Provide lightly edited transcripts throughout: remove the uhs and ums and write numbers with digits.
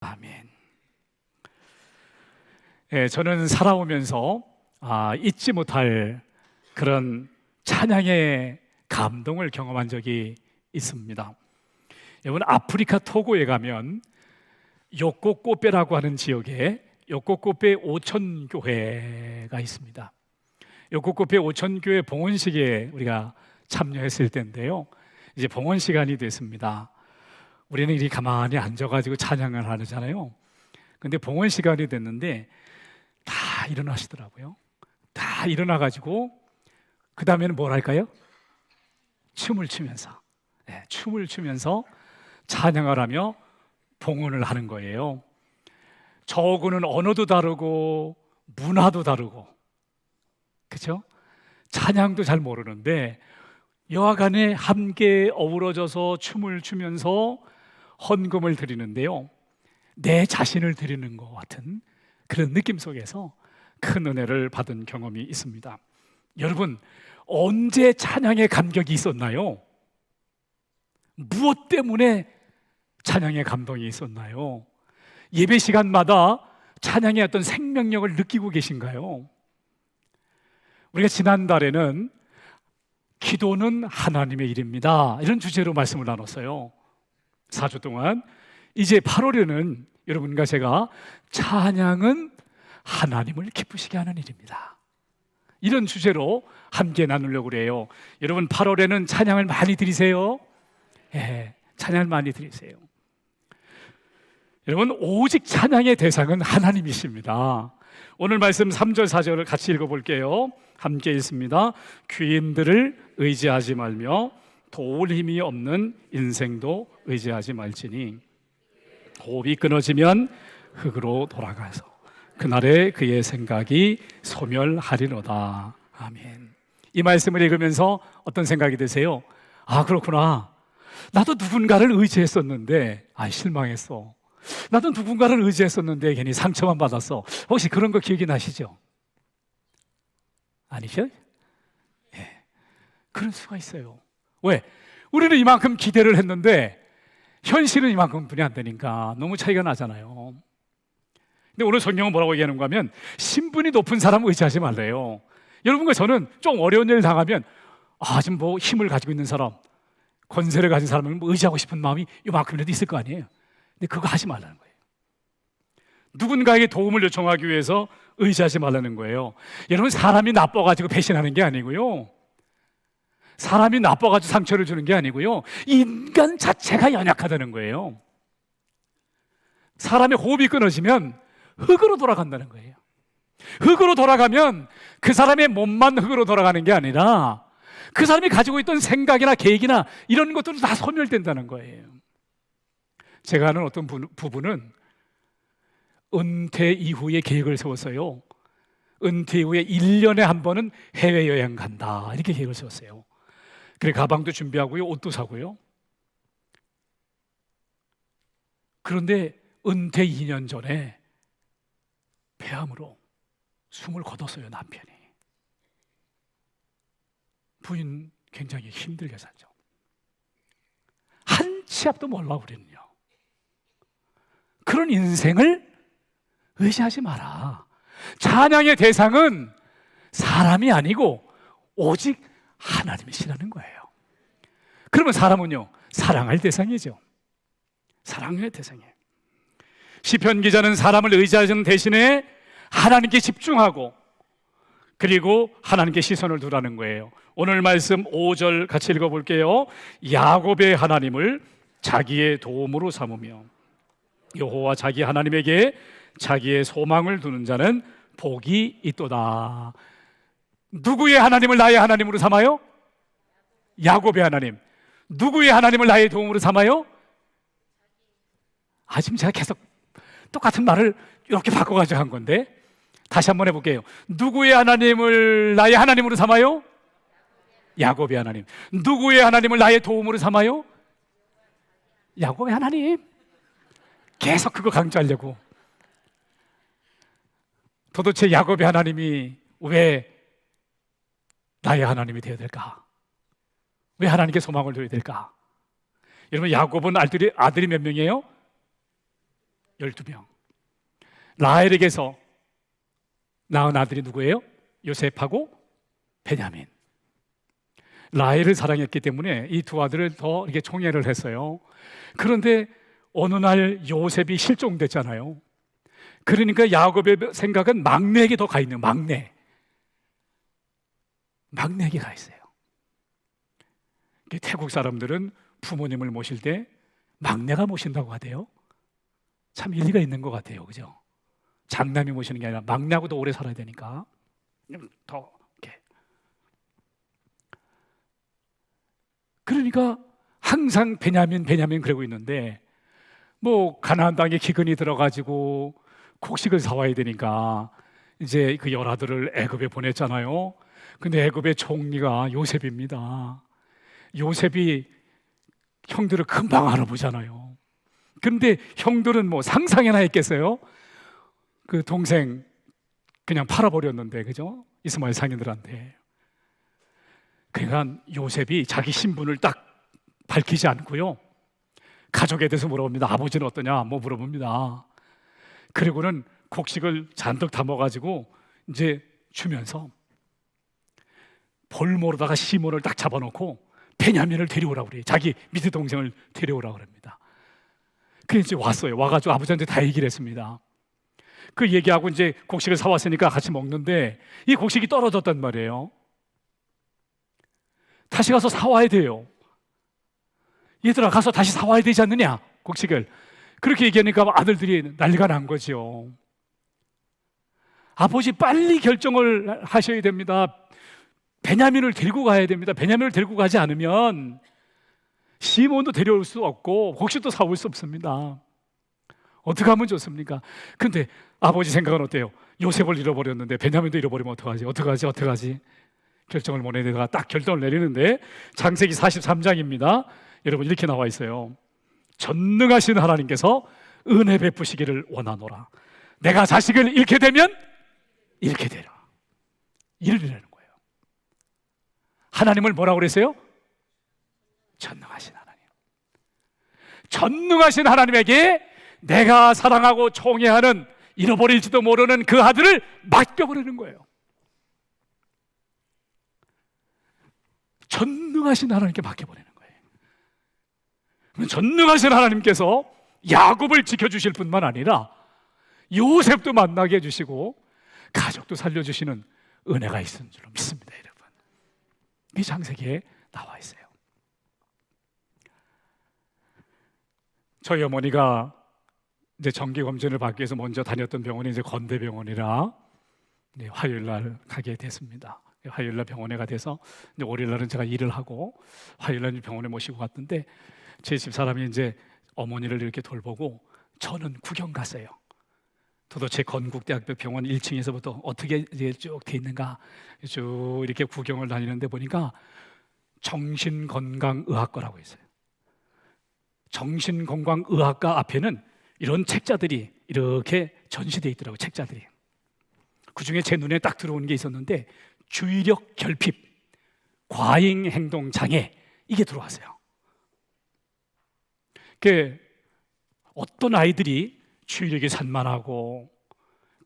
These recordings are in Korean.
아멘. 저는 살아오면서 잊지 못할 그런 찬양의 감동을 경험한 적이 있습니다. 여러분, 아프리카 토고에 가면 요코코페라고 하는 지역에 요코코페 오천교회가 있습니다. 요코코페 오천교회 봉헌식에 우리가 참여했을 때인데요, 이제 봉헌 시간이 됐습니다. 우리는 이리 가만히 앉아가지고 찬양을 하잖아요. 근데 봉헌 시간이 됐는데 다 일어나시더라고요. 다 일어나가지고 그 다음에는 뭘 할까요? 춤을 추면서 춤을 추면서 찬양을 하며 봉헌을 하는 거예요. 저하고는 언어도 다르고 문화도 다르고, 그렇죠? 찬양도 잘 모르는데 여하간에 함께 어우러져서 춤을 추면서 헌금을 드리는데요, 내 자신을 드리는 것 같은 그런 느낌 속에서 큰 은혜를 받은 경험이 있습니다. 여러분, 언제 찬양의 감격이 있었나요? 무엇 때문에 찬양의 감동이 있었나요? 예배 시간마다 찬양의 어떤 생명력을 느끼고 계신가요? 우리가 지난달에는 기도는 하나님의 일입니다, 이런 주제로 말씀을 나눴어요. 4주 동안. 이제 8월에는 여러분과 제가 찬양은 하나님을 기쁘시게 하는 일입니다, 이런 주제로 함께 나누려고 그래요. 여러분, 8월에는 찬양을 많이 드리세요. 찬양을 많이 드리세요. 여러분, 오직 찬양의 대상은 하나님이십니다. 오늘 말씀 3절 4절을 같이 읽어볼게요. 함께 읽습니다. 귀인들을 의지하지 말며 도울 힘이 없는 인생도 의지하지 말지니 호흡이 끊어지면 흙으로 돌아가서 그날에 그의 생각이 소멸하리로다. 아멘. 이 말씀을 읽으면서 어떤 생각이 드세요? 그렇구나, 나도 누군가를 의지했었는데 실망했어. 나도 누군가를 의지했었는데 괜히 상처만 받았어. 혹시 그런 거 기억이 나시죠? 아니죠? 그럴 수가 있어요. 왜? 우리는 이만큼 기대를 했는데 현실은 이만큼 분이 안 되니까 너무 차이가 나잖아요. 근데 오늘 성경은 뭐라고 얘기하는가 하면 신분이 높은 사람 의지하지 말래요. 여러분과 저는 좀 어려운 일을 당하면 지금 뭐 힘을 가지고 있는 사람, 권세를 가진 사람을 의지하고 싶은 마음이 이만큼이라도 있을 거 아니에요. 근데 그거 하지 말라는 거예요. 누군가에게 도움을 요청하기 위해서 의지하지 말라는 거예요. 여러분, 사람이 나빠가지고 배신하는 게 아니고요, 사람이 나빠가지고 상처를 주는 게 아니고요, 인간 자체가 연약하다는 거예요. 사람의 호흡이 끊어지면 흙으로 돌아간다는 거예요. 흙으로 돌아가면 그 사람의 몸만 흙으로 돌아가는 게 아니라 그 사람이 가지고 있던 생각이나 계획이나 이런 것들도 다 소멸된다는 거예요. 제가 아는 어떤 부부는 은퇴 이후에 계획을 세웠어요. 은퇴 이후에 1년에 한 번은 해외여행 간다, 이렇게 계획을 세웠어요. 그래, 가방도 준비하고요, 옷도 사고요. 그런데 은퇴 2년 전에 폐암으로 숨을 거뒀어요, 남편이. 부인 굉장히 힘들게 살죠. 한 치 앞도 몰라 우리는요. 그런 인생을 의지하지 마라. 찬양의 대상은 사람이 아니고 오직 하나님이시라는 거예요. 그러면 사람은요, 사랑할 대상이죠. 사랑의 대상이에요. 시편 기자는 사람을 의지하는 대신에 하나님께 집중하고 그리고 하나님께 시선을 두라는 거예요. 오늘 말씀 5절 같이 읽어볼게요. 야곱의 하나님을 자기의 도움으로 삼으며 여호와 자기 하나님에게 자기의 소망을 두는 자는 복이 있도다. 누구의 하나님을 나의 하나님으로 삼아요? 야곱의 하나님. 누구의 하나님을 나의 도움으로 삼아요? 지금 제가 계속 똑같은 말을 이렇게 바꿔가지고 한 건데 다시 한번 해볼게요. 누구의 하나님을 나의 하나님으로 삼아요? 야곱의 하나님. 누구의 하나님을 나의 도움으로 삼아요? 야곱의 하나님. 계속 그거 강조하려고. 도대체 야곱의 하나님이 왜 나의 하나님이 되어야 될까? 왜 하나님께 소망을 둬야 될까? 여러분, 야곱은 아들이 몇 명이에요? 12명. 라헬에게서 낳은 아들이 누구예요? 요셉하고 베냐민. 라헬을 사랑했기 때문에 이 두 아들을 더 이렇게 총애를 했어요. 그런데 어느 날 요셉이 실종됐잖아요. 그러니까 야곱의 생각은 막내에게 더 가 있는, 막내에게 가 있어요. 태국 사람들은 부모님을 모실 때 막내가 모신다고 하대요. 참 일리가 있는 것 같아요, 그죠? 장남이 모시는 게 아니라 막내하고도 오래 살아야 되니까 더 이렇게. 그러니까 항상 베냐민 그러고 있는데, 뭐 가나안 땅에 기근이 들어가지고 곡식을 사와야 되니까 이제 그 열아들을 애굽에 보냈잖아요. 근데 애굽의 총리가 요셉입니다. 요셉이 형들을 금방 알아보잖아요. 그런데 형들은 뭐 상상이나 했겠어요? 그 동생 그냥 팔아버렸는데, 그죠? 이스마엘 상인들한테. 그러니까 요셉이 자기 신분을 딱 밝히지 않고요, 가족에 대해서 물어봅니다. 아버지는 어떠냐? 뭐 물어봅니다. 그리고는 곡식을 잔뜩 담아가지고 이제 주면서 볼모로다가 시몬을 딱 잡아놓고 베냐민을 데려오라고 그래요. 자기 밑에 동생을 데려오라고 그럽니다. 그래서 이제 왔어요. 와가지고 아버지한테 다 얘기를 했습니다. 그 얘기하고 이제 곡식을 사왔으니까 같이 먹는데 이 곡식이 떨어졌단 말이에요. 다시 가서 사와야 돼요. 얘들아, 가서 다시 사와야 되지 않느냐, 곡식을. 그렇게 얘기하니까 아들들이 난리가 난 거죠. 아버지, 빨리 결정을 하셔야 됩니다. 베냐민을 데리고 가야 됩니다. 베냐민을 데리고 가지 않으면 시몬도 데려올 수 없고 곡식도 사올 수 없습니다. 어떻게 하면 좋습니까? 근데 아버지 생각은 어때요? 요셉을 잃어버렸는데 베냐민도 잃어버리면 어떡하지? 결정을 못 내다가 딱 결정을 내리는데, 창세기 43장입니다. 여러분, 이렇게 나와 있어요. 전능하신 하나님께서 은혜 베푸시기를 원하노라. 내가 자식을 잃게 되면 잃게 되라. 이르리라는 거예요. 하나님을 뭐라고 그랬어요? 전능하신 하나님. 전능하신 하나님에게 내가 사랑하고 총애하는, 잃어버릴지도 모르는 그 아들을 맡겨버리는 거예요. 전능하신 하나님께 맡겨버리는 거예요. 전능하신 하나님께서 야곱을 지켜주실 뿐만 아니라 요셉도 만나게 해주시고 가족도 살려주시는 은혜가 있는 줄로 믿습니다, 여러분. 이 창세기에 나와 있어요. 저희 어머니가 이제 정기 검진을 받기 위해서 먼저 다녔던 병원이 이제 건대병원이라 화요일 날 가게 됐습니다. 화요일 날 병원에 가서 이제 월요일 날은 제가 일을 하고 화요일 날 병원에 모시고 갔는데, 제 집사람이 이제 어머니를 이렇게 돌보고 저는 구경 갔어요. 도대체 건국대학교 병원 1층에서부터 어떻게 이제 쭉 돼 있는가 쭉 이렇게 구경을 다니는데 보니까 정신건강의학과라고 있어요. 정신건강의학과 앞에는 이런 책자들이 이렇게 전시되어 있더라고요. 책자들이. 그중에 제 눈에 딱 들어오는 게 있었는데, 주의력 결핍, 과잉 행동 장애, 이게 들어왔어요. 어떤 아이들이 주의력이 산만하고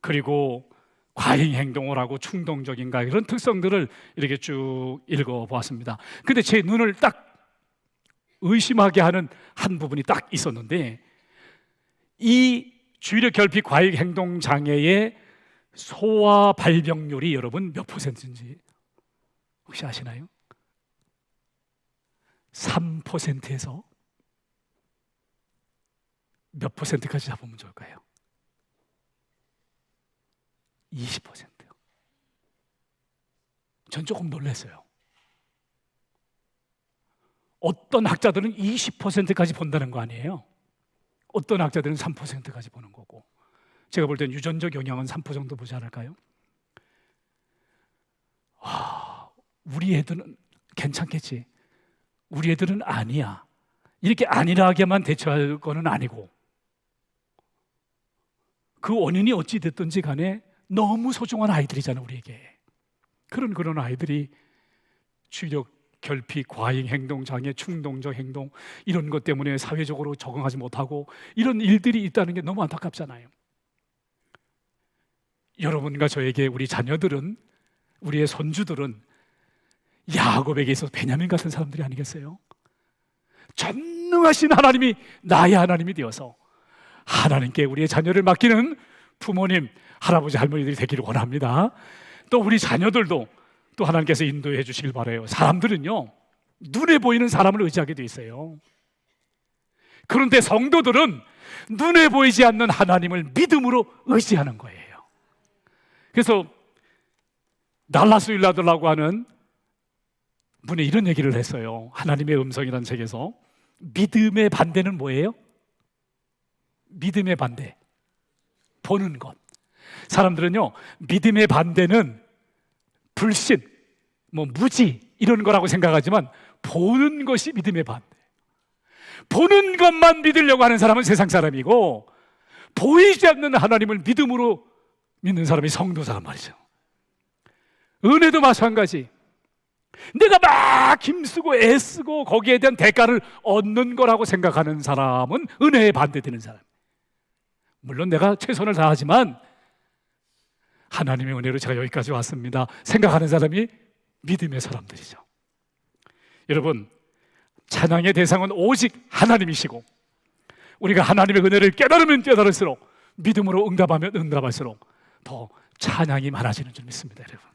그리고 과잉 행동을 하고 충동적인가, 이런 특성들을 이렇게 쭉 읽어보았습니다. 근데 제 눈을 딱 의심하게 하는 한 부분이 딱 있었는데, 이 주의력 결핍 과잉 행동 장애의 소아 발병률이 여러분 몇 %인지 혹시 아시나요? 3%에서 몇 %까지 잡으면 좋을까요? 20%요. 전 조금 놀랐어요. 어떤 학자들은 20%까지 본다는 거 아니에요? 어떤 학자들은 3%까지 보는 거고, 제가 볼 땐 유전적 영향은 3% 정도 보지 않을까요? 우리 애들은 괜찮겠지, 우리 애들은 아니야, 이렇게 안일하게만 대처할 거는 아니고, 그 원인이 어찌 됐든지 간에 너무 소중한 아이들이잖아, 우리에게. 그런 아이들이 주의력 결핍, 과잉 행동 장애, 충동적 행동, 이런 것 때문에 사회적으로 적응하지 못하고 이런 일들이 있다는 게 너무 안타깝잖아요. 여러분과 저에게 우리 자녀들은, 우리의 손주들은 야곱에게 있어서 베냐민 같은 사람들이 아니겠어요? 전능하신 하나님이 나의 하나님이 되어서 하나님께 우리의 자녀를 맡기는 부모님, 할아버지, 할머니들이 되기를 원합니다. 또 우리 자녀들도 또 하나님께서 인도해 주시길 바라요. 사람들은요, 눈에 보이는 사람을 의지하게 돼 있어요. 그런데 성도들은 눈에 보이지 않는 하나님을 믿음으로 의지하는 거예요. 그래서 달라스 윌라드라고 하는 분이 이런 얘기를 했어요. 하나님의 음성이라는 책에서. 믿음의 반대는 뭐예요? 믿음의 반대, 보는 것. 사람들은요, 믿음의 반대는 불신, 무지 이런 거라고 생각하지만 보는 것이 믿음의 반대. 보는 것만 믿으려고 하는 사람은 세상 사람이고, 보이지 않는 하나님을 믿음으로 믿는 사람이 성도사란 말이죠. 은혜도 마찬가지. 내가 막 힘쓰고 애쓰고 거기에 대한 대가를 얻는 거라고 생각하는 사람은 은혜에 반대되는 사람. 물론 내가 최선을 다하지만 하나님의 은혜로 제가 여기까지 왔습니다 생각하는 사람이 믿음의 사람들이죠. 여러분, 찬양의 대상은 오직 하나님이시고, 우리가 하나님의 은혜를 깨달으면 깨달을수록, 믿음으로 응답하면 응답할수록 더 찬양이 많아지는 줄 믿습니다. 여러분,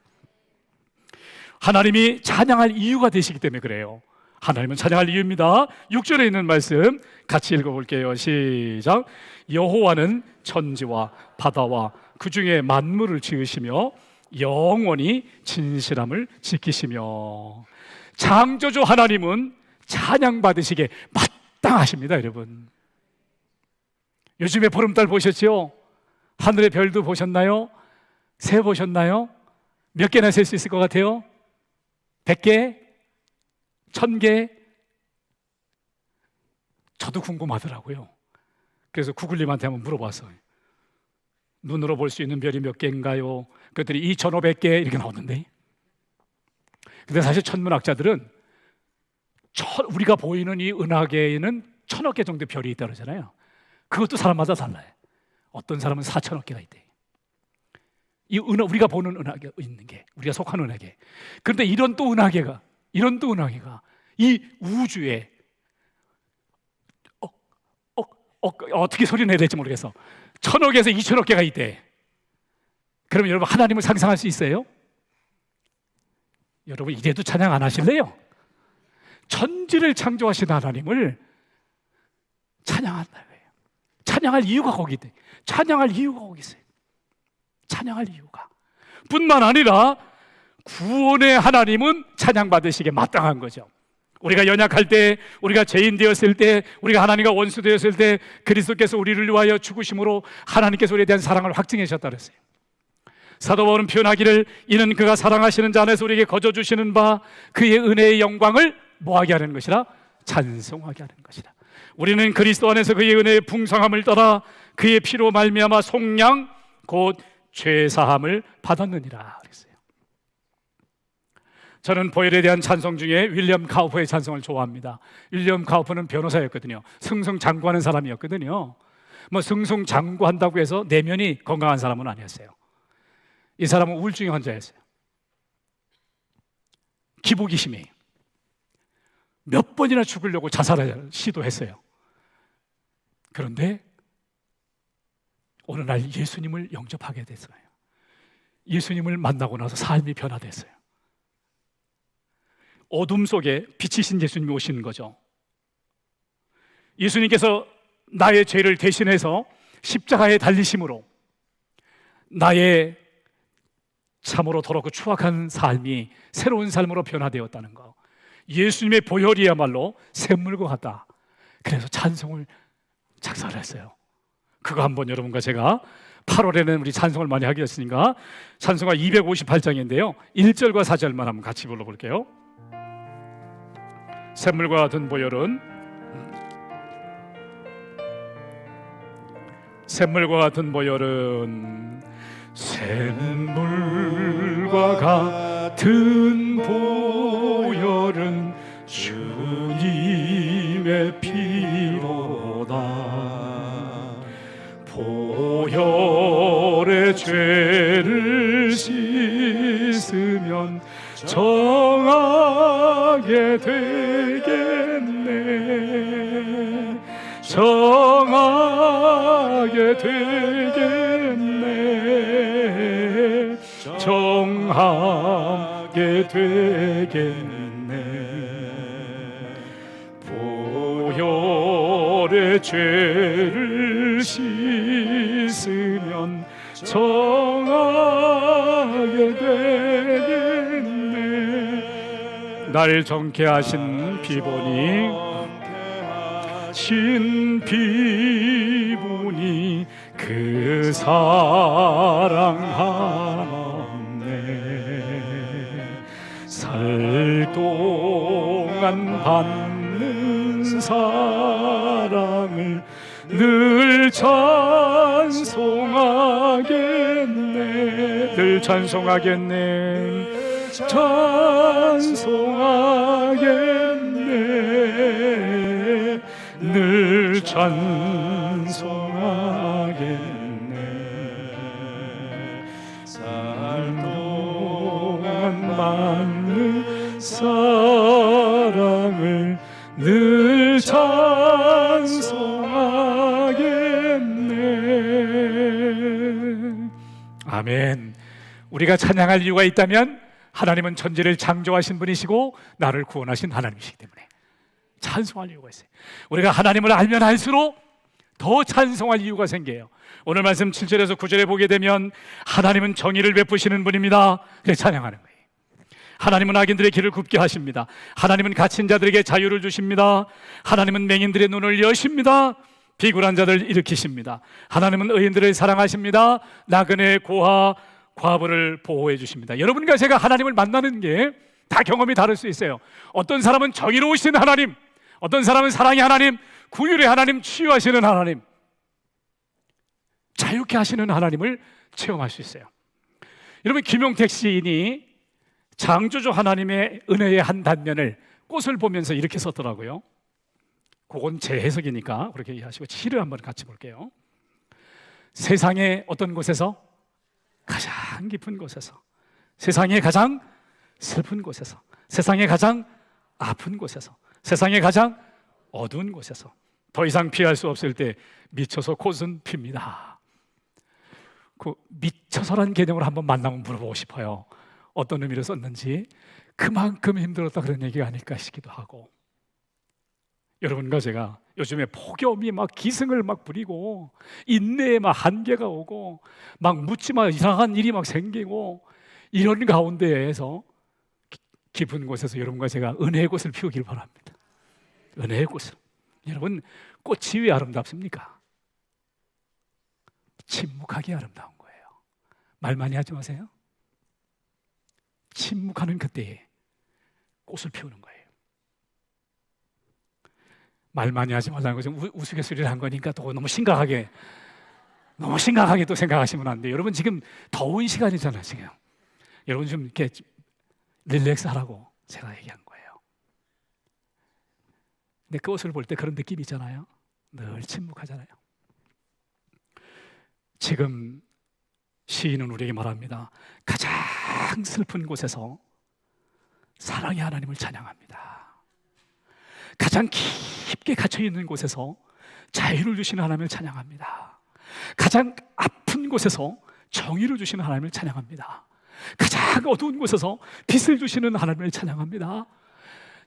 하나님이 찬양할 이유가 되시기 때문에 그래요. 하나님은 찬양할 이유입니다. 6절에 있는 말씀 같이 읽어볼게요. 시작. 여호와는 천지와 바다와 그 중에 만물을 지으시며 영원히 진실함을 지키시며. 창조주 하나님은 찬양받으시기에 마땅하십니다. 여러분, 요즘에 보름달 보셨죠? 하늘의 별도 보셨나요? 새 보셨나요? 몇 개나 셀 수 있을 것 같아요? 100개? 1000개? 저도 궁금하더라고요. 그래서 구글님한테 한번 물어봤어요. 눈으로 볼 수 있는 별이 몇 개인가요? 그랬더니 2500개 이렇게 나오는데, 근데 사실 천문학자들은 우리가 보이는 이 은하계에는 1000억 개 정도 별이 있다고 그러잖아요. 그것도 사람마다 달라요. 어떤 사람은 4000억 개가 있대. 우리가 보는 은하계 있는 게, 우리가 속한 은하계. 그런데 이런 또 은하계가 이 우주에 어떻게 소리 내야 될지 모르겠어. 1000억에서 2000억 개가 있대. 그러면 여러분, 하나님을 상상할 수 있어요? 여러분, 이래도 찬양 안 하실래요? 천지를 창조하신 하나님을 찬양한다고요. 찬양할 이유가 거기 있대. 찬양할 이유가 거기 있어요. 찬양할 이유가. 뿐만 아니라 구원의 하나님은 찬양받으시기에 마땅한 거죠. 우리가 연약할 때, 우리가 죄인 되었을 때, 우리가 하나님과 원수 되었을 때 그리스도께서 우리를 위하여 죽으심으로 하나님께서 우리에 대한 사랑을 확증해 주셨다 그랬어요. 사도 바울은 표현하기를, 이는 그가 사랑하시는 자 안에서 우리에게 거저 주시는 바 그의 은혜의 영광을 뭐하게 하는 것이라? 찬송하게 하는 것이라. 우리는 그리스도 안에서 그의 은혜의 풍성함을 따라 그의 피로 말미암아 속량 곧 죄사함을 받았느니라 그랬어요. 저는 보혈에 대한 찬송 중에 윌리엄 카우퍼의 찬송을 좋아합니다. 윌리엄 카우퍼는 변호사였거든요. 승승장구하는 사람이었거든요. 승승장구한다고 해서 내면이 건강한 사람은 아니었어요. 이 사람은 우울증의 환자였어요. 기복이심이에요. 몇 번이나 죽으려고 자살을 시도했어요. 그런데 어느 날 예수님을 영접하게 됐어요. 예수님을 만나고 나서 삶이 변화됐어요. 어둠 속에 빛이신 예수님이 오시는 거죠. 예수님께서 나의 죄를 대신해서 십자가에 달리심으로 나의 참으로 더럽고 추악한 삶이 새로운 삶으로 변화되었다는 거. 예수님의 보혈이야말로 샘물과 같다. 그래서 찬송을 작사를 했어요. 그거 한번 여러분과 제가 8월에는 우리 찬송을 많이 하게 됐으니까 찬송가 258장인데요 1절과 4절만 한번 같이 불러볼게요. 샘물과 같은 보혈은, 샘물과 같은 보혈은, 샘물과 같은 보혈은 주님의 피로다. 보혈의 죄를 씻으면 정하게 되겠네. 정하게 되겠네. 정하게 되겠네. 보혈의 죄를 씻으면 정하게 되겠네. 날 정케 하신 피보니 피보니 그 사랑 하나네. 살 동안 받는 사랑을 늘 찬송하겠네. 늘 찬송하겠네. 찬송하겠네. 늘 찬송하겠네. 살 동안 받는 사랑을 늘 찬송하겠네. 아멘. 우리가 찬양할 이유가 있다면 하나님은 천지를 창조하신 분이시고 나를 구원하신 하나님이시기 때문에 찬송할 이유가 있어요. 우리가 하나님을 알면 알수록 더 찬송할 이유가 생겨요. 오늘 말씀 7절에서 9절에 보게 되면 하나님은 정의를 베푸시는 분입니다. 그래서 찬양하는 거예요. 하나님은 악인들의 길을 굽게 하십니다. 하나님은 갇힌 자들에게 자유를 주십니다. 하나님은 맹인들의 눈을 여십니다. 비굴한 자들을 일으키십니다. 하나님은 의인들을 사랑하십니다. 나그네 고아 과부를 보호해 주십니다. 여러분과 제가 하나님을 만나는 게 다 경험이 다를 수 있어요. 어떤 사람은 정의로우신 하나님, 어떤 사람은 사랑의 하나님, 긍휼의 하나님, 치유하시는 하나님, 자유케 하시는 하나님을 체험할 수 있어요. 여러분, 김용택 시인이 창조주 하나님의 은혜의 한 단면을 꽃을 보면서 이렇게 썼더라고요. 그건 제 해석이니까 그렇게 이해하시고 시를 한번 같이 볼게요. 세상의 어떤 곳에서? 가장 깊은 곳에서, 세상의 가장 슬픈 곳에서, 세상의 가장 아픈 곳에서, 세상의 가장 어두운 곳에서 더 이상 피할 수 없을 때 미쳐서 꽃은 핍니다. 그 미쳐서라는 개념을 한번 만나면 물어보고 싶어요. 어떤 의미로 썼는지. 그만큼 힘들었다 그런 얘기가 아닐까 싶기도 하고. 여러분과 제가 요즘에 폭염이 막 기승을 막 부리고 인내에 막 한계가 오고 막 묻지마 이상한 일이 막 생기고 이런 가운데에서 깊은 곳에서 여러분과 제가 은혜의 꽃을 피우길 바랍니다. 은혜의 꽃을. 여러분, 꽃이 왜 아름답습니까? 침묵하게 아름다운 거예요. 말 많이 하지 마세요. 침묵하는 그때에 꽃을 피우는 거예요. 말 많이 하지 말라는 것은 우스갯소리를 한 거니까 또 너무 심각하게 또 생각하시면 안 돼요. 여러분, 지금 더운 시간이잖아요. 지금 여러분 좀 이렇게 릴렉스 하라고 제가 얘기한 거예요. 근데 그 옷을 볼 때 그런 느낌이 있잖아요. 늘 침묵하잖아요. 지금 시인은 우리에게 말합니다. 가장 슬픈 곳에서 사랑의 하나님을 찬양합니다. 가장 깊게 갇혀있는 곳에서 자유를 주시는 하나님을 찬양합니다. 가장 아픈 곳에서 정의를 주시는 하나님을 찬양합니다. 가장 어두운 곳에서 빛을 주시는 하나님을 찬양합니다.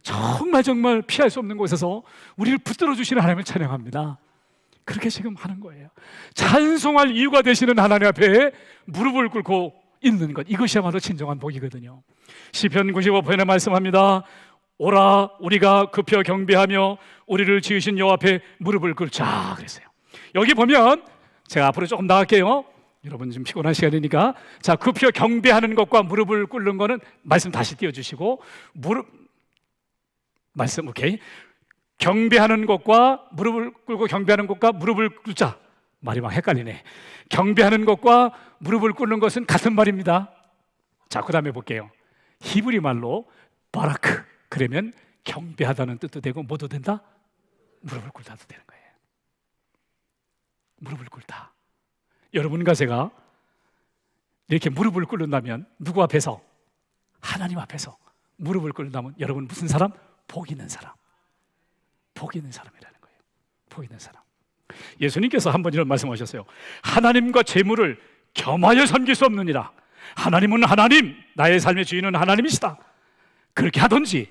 정말 피할 수 없는 곳에서 우리를 붙들어 주시는 하나님을 찬양합니다. 그렇게 지금 하는 거예요. 찬송할 이유가 되시는 하나님 앞에 무릎을 꿇고 있는 것, 이것이야말로 진정한 복이거든요. 시편 95편에 말씀합니다. 오라 우리가 급혀 경배하며 우리를 지으신 여호와 앞에 무릎을 꿇자 그랬어요. 여기 보면 제가 앞으로 조금 나갈게요. 여러분 좀 피곤한 시간이니까. 자, 급혀 경배하는 것과 무릎을 꿇는 거는 말씀 다시 띄워주시고, 말씀 오케이. 경배하는 것과 무릎을 꿇고 경배하는 것과 무릎을 꿇자. 말이 막 헷갈리네. 경배하는 것과 무릎을 꿇는 것은 같은 말입니다. 자, 그 다음에 볼게요. 히브리 말로 바라크, 그러면 경배하다는 뜻도 되고 뭐도 된다? 무릎을 꿇다도 되는 거예요. 무릎을 꿇다. 여러분과 제가 이렇게 무릎을 꿇는다면 누구 앞에서? 하나님 앞에서 무릎을 꿇는다면 여러분 무슨 사람? 복 있는 사람. 복 있는 사람이라는 거예요. 복 있는 사람. 예수님께서 한 번 이런 말씀하셨어요. 하나님과 재물을 겸하여 섬길 수 없느니라. 하나님은 하나님, 나의 삶의 주인은 하나님이시다. 그렇게 하든지,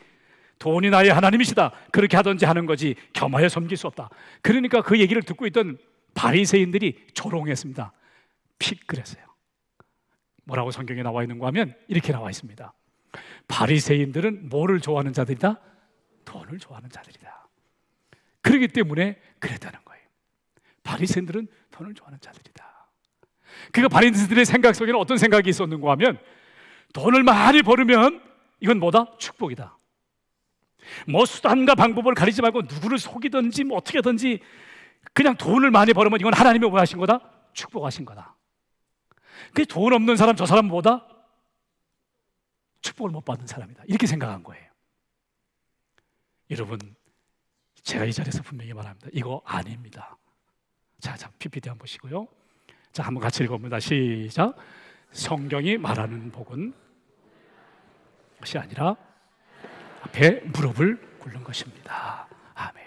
돈이 나의 하나님이시다. 그렇게 하든지 하는 거지 겸하여 섬길 수 없다. 그러니까 그 얘기를 듣고 있던 바리새인들이 조롱했습니다. 픽 그랬어요. 뭐라고 성경에 나와 있는가 하면 이렇게 나와 있습니다. 바리새인들은 뭐를 좋아하는 자들이다? 돈을 좋아하는 자들이다. 그렇기 때문에 그랬다는 거예요. 바리새인들은 돈을 좋아하는 자들이다. 그러니까 바리새인들의 생각 속에는 어떤 생각이 있었는가 하면 돈을 많이 벌으면 이건 뭐다? 축복이다. 뭐 수단과 방법을 가리지 말고 누구를 속이든지 뭐 어떻게 하든지 그냥 돈을 많이 벌으면 이건 하나님이 뭐 하신 거다? 축복하신 거다. 그 돈 없는 사람, 저 사람은 뭐다? 축복을 못 받는 사람이다. 이렇게 생각한 거예요. 여러분, 제가 이 자리에서 분명히 말합니다. 이거 아닙니다. 자, PPT 한번 보시고요. 자, 한번 같이 읽어봅니다. 시작. 성경이 말하는 복은 것이 아니라 앞에 무릎을 꿇는 것입니다. 아멘.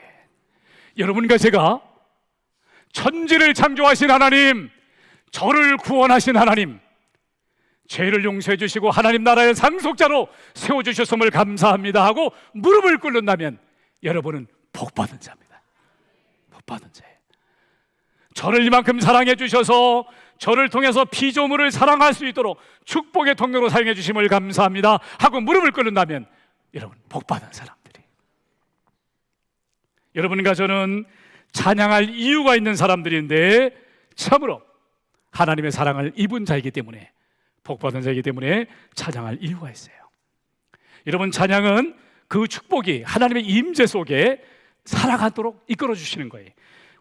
여러분과 제가 천지를 창조하신 하나님, 저를 구원하신 하나님, 죄를 용서해 주시고 하나님 나라의 상속자로 세워주셨음을 감사합니다 하고 무릎을 꿇는다면 여러분은 복받은 자입니다. 복받은 자예요. 저를 이만큼 사랑해 주셔서 저를 통해서 피조물을 사랑할 수 있도록 축복의 통로로 사용해 주심을 감사합니다 하고 무릎을 꿇는다면 여러분 복받은 사람들이, 여러분과 저는 찬양할 이유가 있는 사람들인데 참으로 하나님의 사랑을 입은 자이기 때문에, 복받은 자이기 때문에 찬양할 이유가 있어요. 여러분, 찬양은 그 축복이 하나님의 임재 속에 살아가도록 이끌어 주시는 거예요.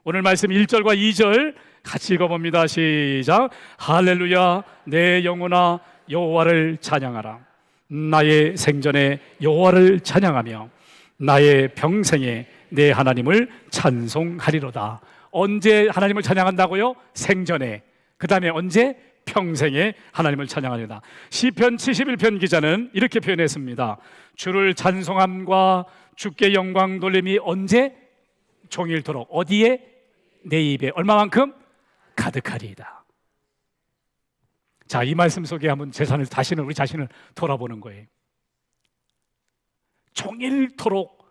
오늘 말씀 1절과 2절 같이 읽어봅니다. 시작. 할렐루야, 내 영혼아 여호와를 찬양하라. 나의 생전에 여호와를 찬양하며 나의 평생에 내 하나님을 찬송하리로다. 언제 하나님을 찬양한다고요? 생전에. 그 다음에 언제? 평생에 하나님을 찬양하리로다. 시편 71편 기자는 이렇게 표현했습니다. 주를 찬송함과 주께 영광 돌림이 언제? 종일토록. 어디에? 내 입에 얼마만큼? 가득하리이다. 자, 이 말씀 속에 한번 우리 자신을 돌아보는 거예요. 종일토록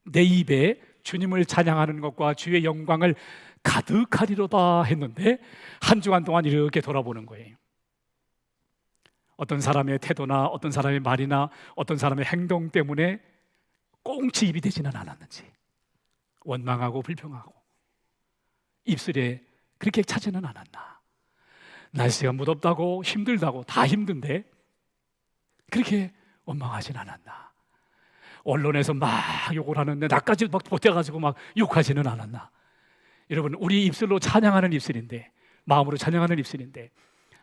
내 입에 주님을 찬양하는 것과 주의 영광을 가득하리로다 했는데 한 주간 동안 이렇게 돌아보는 거예요. 어떤 사람의 태도나 어떤 사람의 말이나 어떤 사람의 행동 때문에 꽁치 입이 되지는 않았는지, 원망하고 불평하고 입술에 그렇게 차지는 않았나, 날씨가 무덥다고 힘들다고 다 힘든데 그렇게 원망하진 않았나, 언론에서 막 욕을 하는데 나까지 막 보태가지고 막 욕하지는 않았나. 여러분, 우리 입술로 찬양하는 입술인데, 마음으로 찬양하는 입술인데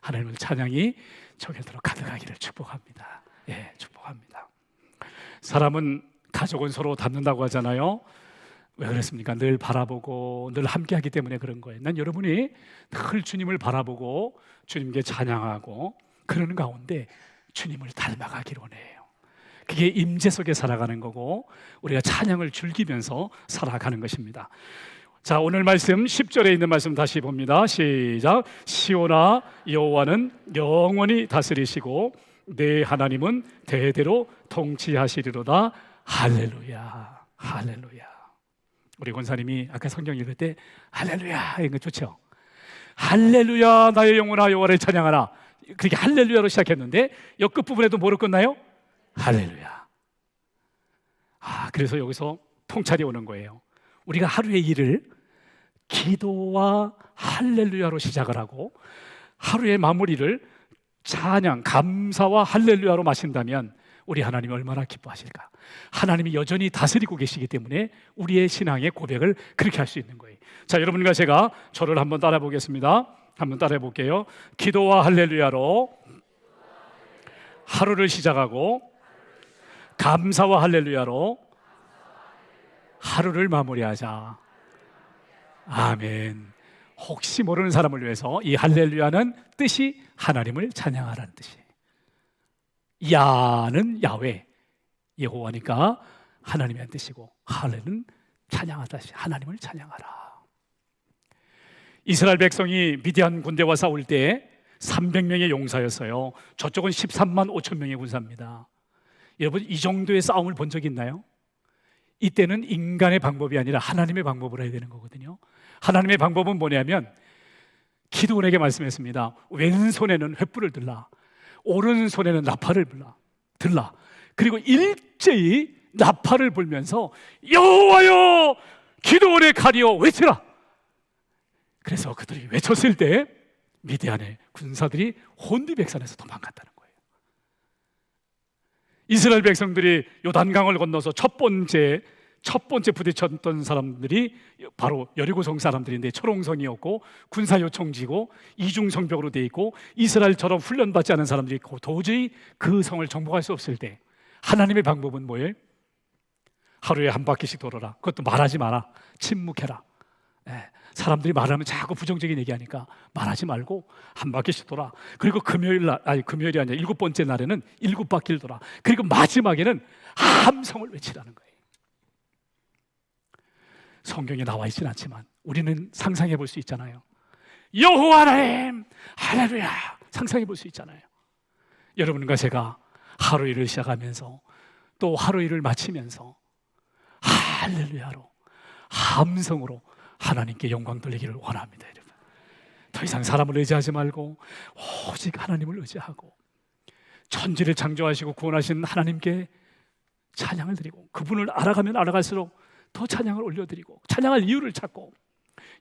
하나님의 찬양이 저기로 가득하기를 축복합니다. 예, 축복합니다. 사람은, 가족은 서로 닮는다고 하잖아요. 왜 그렇습니까? 늘 바라보고 늘 함께하기 때문에 그런 거예요. 난 여러분이 늘 주님을 바라보고 주님께 찬양하고 그러는 가운데 주님을 닮아가기를 원해요. 그게 임재 속에 살아가는 거고 우리가 찬양을 즐기면서 살아가는 것입니다. 자, 오늘 말씀 10절에 있는 말씀 다시 봅니다. 시작. 시온아 여호와는 영원히 다스리시고 내 하나님은 대대로 통치하시리로다. 할렐루야, 할렐루야. 우리 권사님이 아까 성경 읽을 때 할렐루야 이거 좋죠? 할렐루야 나의 영혼아 여호와를 찬양하라. 그렇게 할렐루야로 시작했는데 옆 끝부분에도 뭐로 끝나요? 할렐루야. 그래서 여기서 통찰이 오는 거예요. 우리가 하루의 일을 기도와 할렐루야로 시작을 하고 하루의 마무리를 찬양, 감사와 할렐루야로 마신다면 우리 하나님이 얼마나 기뻐하실까. 하나님이 여전히 다스리고 계시기 때문에 우리의 신앙의 고백을 그렇게 할 수 있는 거예요. 자, 여러분과 제가 저를 한번 따라 보겠습니다. 한번 따라 볼게요. 기도와 할렐루야로 하루를 시작하고 감사와 할렐루야로 하루를 마무리하자. 아멘. 혹시 모르는 사람을 위해서 이 할렐루야는 뜻이 하나님을 찬양하라는 뜻이에요. 야는 야훼, 여호와니까 하나님의 뜻이고, 할렐은 찬양하다, 하나님을 찬양하라. 이스라엘 백성이 미디안 군대와 싸울 때 300명의 용사였어요. 저쪽은 13만 5천 명의 군사입니다. 여러분, 이 정도의 싸움을 본 적 있나요? 이때는 인간의 방법이 아니라 하나님의 방법으로 해야 되는 거거든요. 하나님의 방법은 뭐냐면, 기드온에게 말씀했습니다. 왼손에는 횃불을 들라, 오른손에는 나팔을 들라. 그리고 일제히 나팔을 불면서 여호와여 기드온의 칼이여 외치라. 그래서 그들이 외쳤을 때 미디안의 군사들이 혼비백산해서 도망갔다는 거예요. 이스라엘 백성들이 요단강을 건너서 첫 번째 부딪혔던 사람들이 바로 여리고성 사람들인데, 초롱성이었고 군사요청지고 이중성벽으로 돼 있고 이스라엘처럼 훈련받지 않은 사람들이 있고 도저히 그 성을 정복할 수 없을 때 하나님의 방법은 뭐예요? 하루에 한 바퀴씩 돌아라. 그것도 말하지 마라. 침묵해라. 사람들이 말하면 자꾸 부정적인 얘기하니까 말하지 말고 한 바퀴씩 돌아. 그리고 금요일이 아니라 7번째 날에는 7바퀴를 돌아. 그리고 마지막에는 함성을 외치라는 거예요. 성경에 나와 있진 않지만 우리는 상상해 볼 수 있잖아요. 여호와 하나님 할렐루야 상상해 볼 수 있잖아요. 여러분과 제가 하루 일을 시작하면서 또 하루 일을 마치면서 할렐루야로 함성으로 하나님께 영광 돌리기를 원합니다. 여러분, 더 이상 사람을 의지하지 말고 오직 하나님을 의지하고 천지를 창조하시고 구원하신 하나님께 찬양을 드리고, 그분을 알아가면 알아갈수록 더 찬양을 올려드리고 찬양할 이유를 찾고,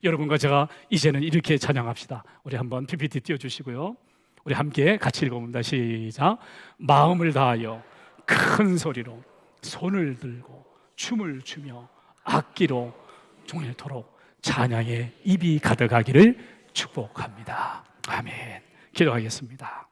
여러분과 제가 이제는 이렇게 찬양합시다. 우리 한번 PPT 띄워주시고요. 우리 함께 같이 읽어봅니다. 시작. 마음을 다하여 큰 소리로 손을 들고 춤을 추며 악기로 종일토록 찬양의 입이 가득하기를 축복합니다. 아멘. 기도하겠습니다.